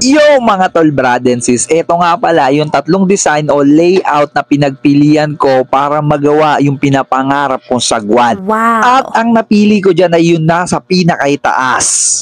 Yo mga tol, brad and sis, eto nga pala yung tatlong design o layout na pinagpilian ko para magawa yung pinapangarap kong sagwan. Wow! At ang napili ko dyan ay yung nasa pinakaitaas.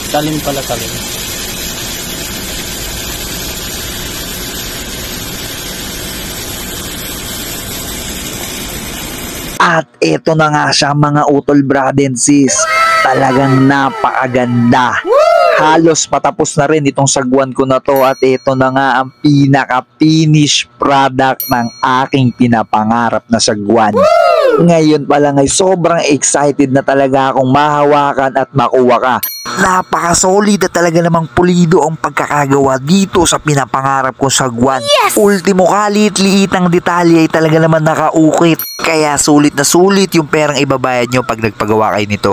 Talim pala, talim. At eto na nga siya mga utol, brad and sis. Talagang napakaganda. Halos patapos na rin itong sagwan ko na to at ito na nga ang pinaka-finish product ng aking pinapangarap na sagwan. Ngayon pa lang ay sobrang excited na talaga akong mahawakan at makuha ka. Napaka-solid at talaga namang pulido ang pagkakagawa dito sa pinapangarap kong sagwan. Yes! Ultimo kalit-liit ang detalye ay talaga naman nakaukit. Kaya sulit na sulit yung perang ibabayad nyo pag nagpagawa kayo nito.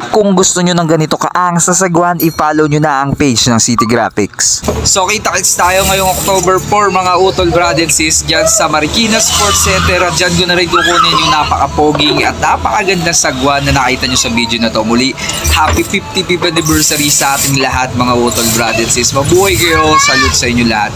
Kung gusto nyo ng ganito kaang sa sagwan, i-follow nyo na ang page ng City Graphics. So kita-kits tayo ngayong October 4 mga utol, brad and sis, dyan sa Marikina Sports Center. At dyan ko na rin kukunin yung napaka-poging at napakaganda sagwan na nakita nyo sa video na to. Muli, happy 55th anniversary sa ating lahat mga utol, brad and sis. Mabuhay kayo, salute sa inyo lahat.